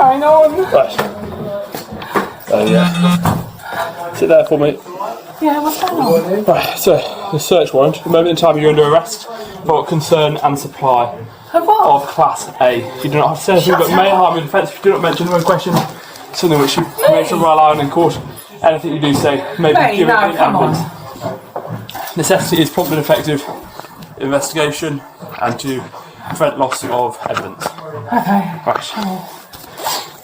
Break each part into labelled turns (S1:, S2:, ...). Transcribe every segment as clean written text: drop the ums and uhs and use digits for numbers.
S1: going on?
S2: Right. Oh yeah. Sit there for me.
S1: Yeah, what's going on?
S2: Right, so the search warrant. At the moment in time you're under arrest for concern and supply
S1: Of what?
S2: of Class A. You do not have to say anything, but may harm your defence if you do not mention the question. Something which you may rely on in court. Anything you do say may be given in evidence. Necessity is prompt and effective investigation and to prevent loss of evidence.
S1: Okay.
S2: Right.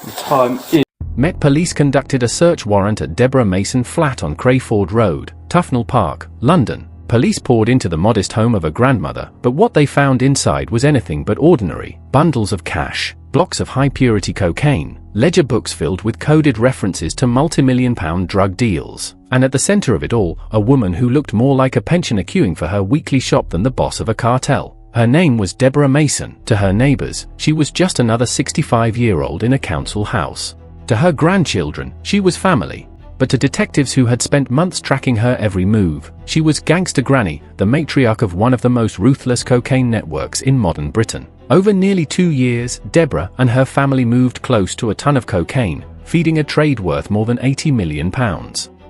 S2: The time is...
S3: Met Police conducted a search warrant at Deborah Mason flat on Crayford Road, Tufnell Park, London. Police poured into the modest home of a grandmother, but what they found inside was anything but ordinary. Bundles of cash, blocks of high-purity cocaine, ledger books filled with coded references to multi-million-pound drug deals. And at the center of it all, a woman who looked more like a pensioner queuing for her weekly shop than the boss of a cartel. Her name was Deborah Mason. To her neighbors, she was just another 65-year-old in a council house. To her grandchildren, she was family. But to detectives who had spent months tracking her every move, she was Gangster Granny, the matriarch of one of the most ruthless cocaine networks in modern Britain. Over nearly 2 years, Deborah and her family moved close to a ton of cocaine, feeding a trade worth more than £80 million.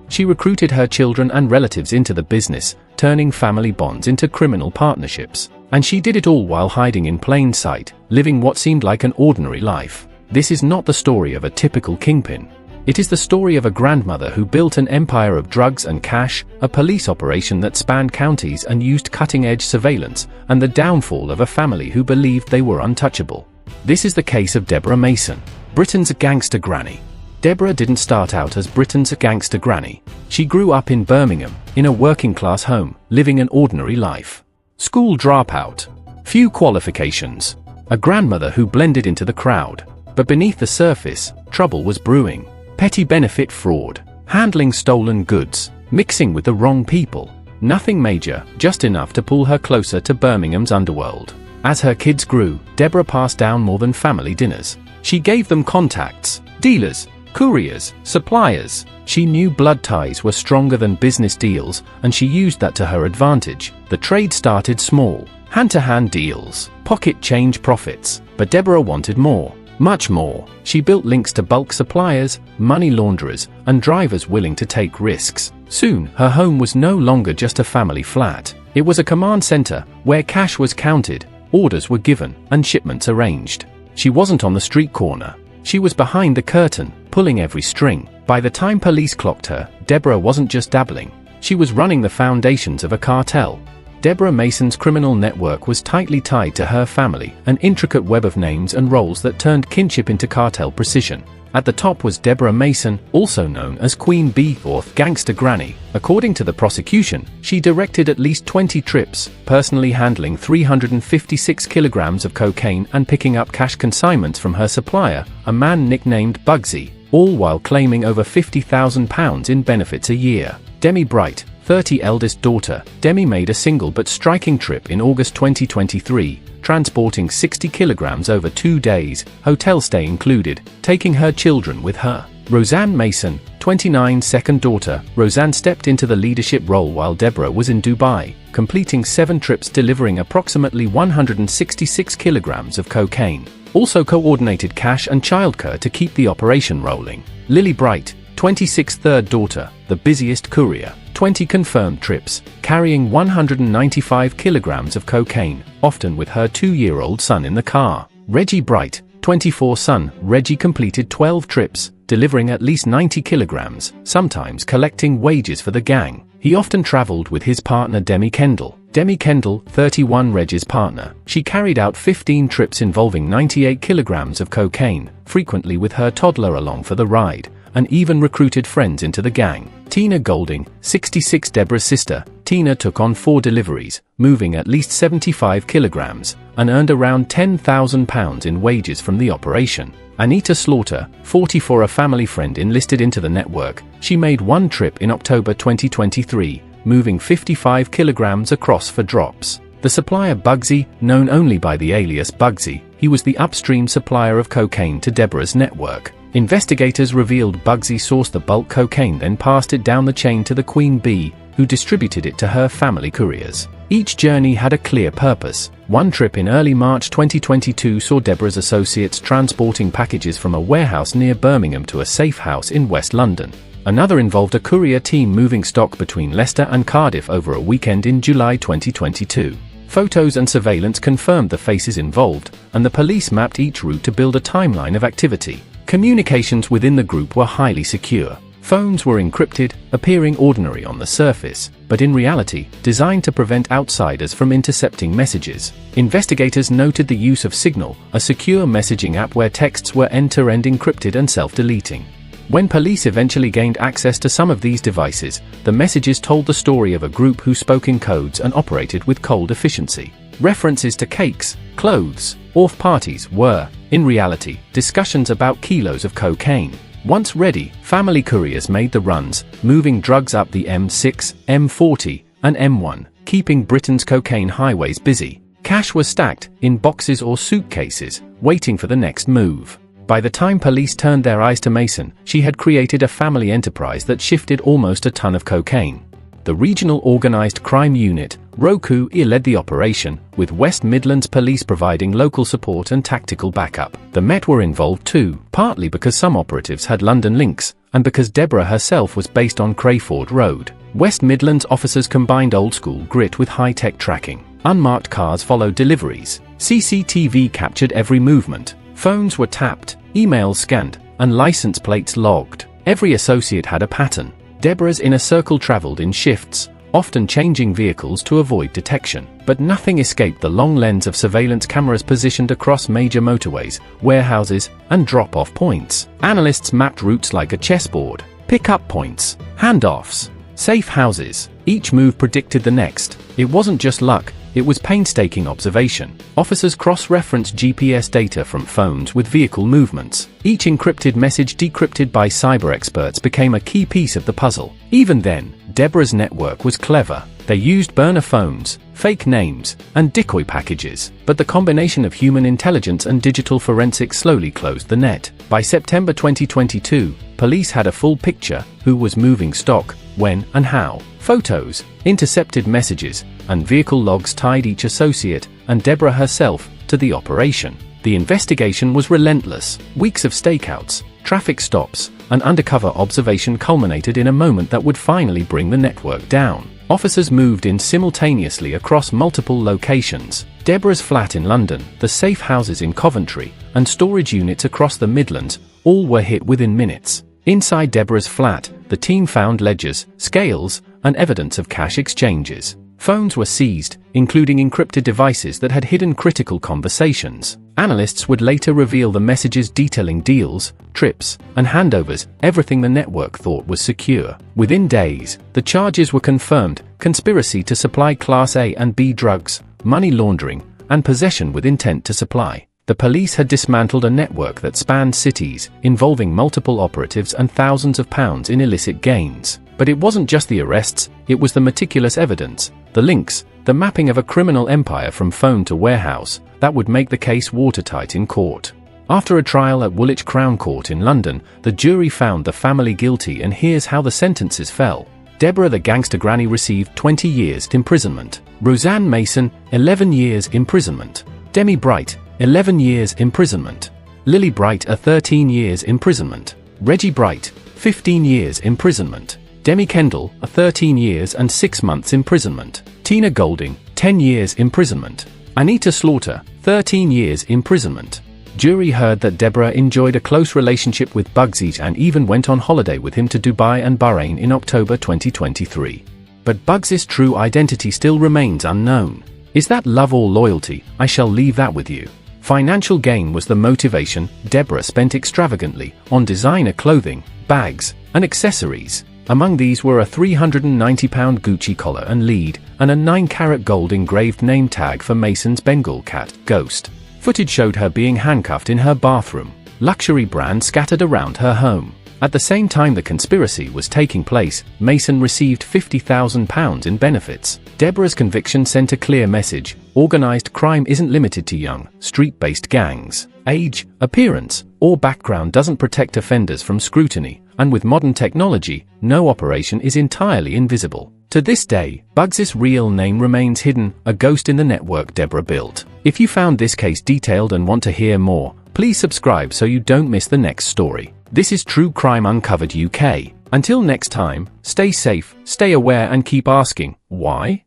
S3: She recruited her children and relatives into the business, turning family bonds into criminal partnerships. And she did it all while hiding in plain sight, living what seemed like an ordinary life. This is not the story of a typical kingpin. It is the story of a grandmother who built an empire of drugs and cash, a police operation that spanned counties and used cutting-edge surveillance, and the downfall of a family who believed they were untouchable. This is the case of Deborah Mason, Britain's Gangster Granny. Deborah didn't start out as Britain's Gangster Granny. She grew up in Birmingham, in a working-class home, living an ordinary life. School dropout. Few qualifications. A grandmother who blended into the crowd. But beneath the surface, trouble was brewing. Petty benefit fraud, handling stolen goods, mixing with the wrong people. Nothing major, just enough to pull her closer to Birmingham's underworld. As her kids grew, Deborah passed down more than family dinners. She gave them contacts, dealers, couriers, suppliers. She knew blood ties were stronger than business deals, and she used that to her advantage. The trade started small, hand-to-hand deals, pocket change profits, but Deborah wanted more. Much more. She built links to bulk suppliers, money launderers, and drivers willing to take risks. Soon, her home was no longer just a family flat. It was a command center, where cash was counted, orders were given, and shipments arranged. She wasn't on the street corner. She was behind the curtain, pulling every string. By the time police clocked her, Deborah wasn't just dabbling. She was running the foundations of a cartel. Deborah Mason's criminal network was tightly tied to her family, an intricate web of names and roles that turned kinship into cartel precision. At the top was Deborah Mason, also known as Queen Bee or Gangster Granny. According to the prosecution, she directed at least 20 trips, personally handling 356 kilograms of cocaine and picking up cash consignments from her supplier, a man nicknamed Bugsy, all while claiming over £50,000 in benefits a year. Demi Bright, 30 eldest daughter, Demi made a single but striking trip in August 2023, transporting 60 kilograms over 2 days, hotel stay included, taking her children with her. Roseanne Mason, 29 second daughter, Roseanne stepped into the leadership role while Deborah was in Dubai, completing 7 trips delivering approximately 166 kilograms of cocaine. Also coordinated cash and childcare to keep the operation rolling. Lily Bright, 26 third daughter, the busiest courier, 20 confirmed trips, carrying 195 kilograms of cocaine, often with her 2-year-old son in the car. Reggie Bright, 24 son, Reggie completed 12 trips, delivering at least 90 kilograms, sometimes collecting wages for the gang. He often traveled with his partner Demi Kendall. Demi Kendall, 31 Reggie's partner. She carried out 15 trips involving 98 kilograms of cocaine, frequently with her toddler along for the ride, and even recruited friends into the gang. Tina Golding, 66 Deborah's sister. Tina took on 4 deliveries, moving at least 75 kilograms, and earned around £10,000 in wages from the operation. Anita Slaughter, 44 a family friend enlisted into the network. She made 1 trip in October 2023, moving 55 kilograms across for drops. The supplier Bugsy, known only by the alias Bugsy, he was the upstream supplier of cocaine to Deborah's network. Investigators revealed Bugsy sourced the bulk cocaine then passed it down the chain to the Queen Bee, who distributed it to her family couriers. Each journey had a clear purpose. One trip in early March 2022 saw Deborah's associates transporting packages from a warehouse near Birmingham to a safe house in West London. Another involved a courier team moving stock between Leicester and Cardiff over a weekend in July 2022. Photos and surveillance confirmed the faces involved, and the police mapped each route to build a timeline of activity. Communications within the group were highly secure. Phones were encrypted, appearing ordinary on the surface, but in reality, designed to prevent outsiders from intercepting messages. Investigators noted the use of Signal, a secure messaging app where texts were end-to-end encrypted and self-deleting. When police eventually gained access to some of these devices, the messages told the story of a group who spoke in codes and operated with cold efficiency. References to cakes, clothes, or parties were, in reality, discussions about kilos of cocaine. Once ready, family couriers made the runs, moving drugs up the M6, M40, and M1, keeping Britain's cocaine highways busy. Cash was stacked in boxes or suitcases, waiting for the next move. By the time police turned their eyes to Mason, she had created a family enterprise that shifted almost a ton of cocaine. The Regional Organised Crime Unit, ROCU, led the operation, with West Midlands Police providing local support and tactical backup. The Met were involved too, partly because some operatives had London links, and because Deborah herself was based on Crayford Road. West Midlands officers combined old-school grit with high-tech tracking. Unmarked cars followed deliveries. CCTV captured every movement. Phones were tapped, emails scanned, and license plates logged. Every associate had a pattern. Deborah's inner circle traveled in shifts, often changing vehicles to avoid detection. But nothing escaped the long lens of surveillance cameras positioned across major motorways, warehouses, and drop-off points. Analysts mapped routes like a chessboard. Pick-up points, handoffs, safe houses. Each move predicted the next. It wasn't just luck, it was painstaking observation. Officers cross-referenced GPS data from phones with vehicle movements. Each encrypted message decrypted by cyber experts became a key piece of the puzzle. Even then, Deborah's network was clever. They used burner phones, fake names, and decoy packages. But the combination of human intelligence and digital forensics slowly closed the net. By September 2022, police had a full picture: who was moving stock, when and how. Photos, intercepted messages, and vehicle logs tied each associate, and Deborah herself, to the operation. The investigation was relentless. Weeks of stakeouts, traffic stops, and undercover observation culminated in a moment that would finally bring the network down. Officers moved in simultaneously across multiple locations. Deborah's flat in London, the safe houses in Coventry, and storage units across the Midlands, all were hit within minutes. Inside Deborah's flat, the team found ledgers, scales, and evidence of cash exchanges. Phones were seized, including encrypted devices that had hidden critical conversations. Analysts would later reveal the messages detailing deals, trips, and handovers, everything the network thought was secure. Within days, the charges were confirmed: conspiracy to supply Class A and B drugs, money laundering, and possession with intent to supply. The police had dismantled a network that spanned cities, involving multiple operatives and thousands of pounds in illicit gains. But it wasn't just the arrests, it was the meticulous evidence, the links, the mapping of a criminal empire from phone to warehouse, that would make the case watertight in court. After a trial at Woolwich Crown Court in London, the jury found the family guilty, and here's how the sentences fell. Deborah the Gangster Granny received 20 years imprisonment. Roseanne Mason, 11 years imprisonment. Demi Bright, 11 years imprisonment. Lily Bright, 13 years imprisonment. Reggie Bright, 15 years imprisonment. Demi Kendall, 13 years and 6 months imprisonment. Tina Golding, 10 years imprisonment. Anita Slaughter, 13 years imprisonment. Jury heard that Deborah enjoyed a close relationship with Bugsy and even went on holiday with him to Dubai and Bahrain in October 2023. But Bugsy's true identity still remains unknown. Is that love or loyalty? I shall leave that with you. Financial gain was the motivation. Deborah spent extravagantly on designer clothing, bags, and accessories. Among these were a £390 Gucci collar and lead, and a 9-carat gold engraved name tag for Mason's Bengal cat, Ghost. Footage showed her being handcuffed in her bathroom. Luxury brands scattered around her home. At the same time the conspiracy was taking place, Mason received £50,000 in benefits. Deborah's conviction sent a clear message: organized crime isn't limited to young, street-based gangs. Age, appearance, or background doesn't protect offenders from scrutiny, and with modern technology, no operation is entirely invisible. To this day, Bugs's real name remains hidden, a ghost in the network Deborah built. If you found this case detailed and want to hear more, please subscribe so you don't miss the next story. This is True Crime Uncovered UK. Until next time, stay safe, stay aware and keep asking, why?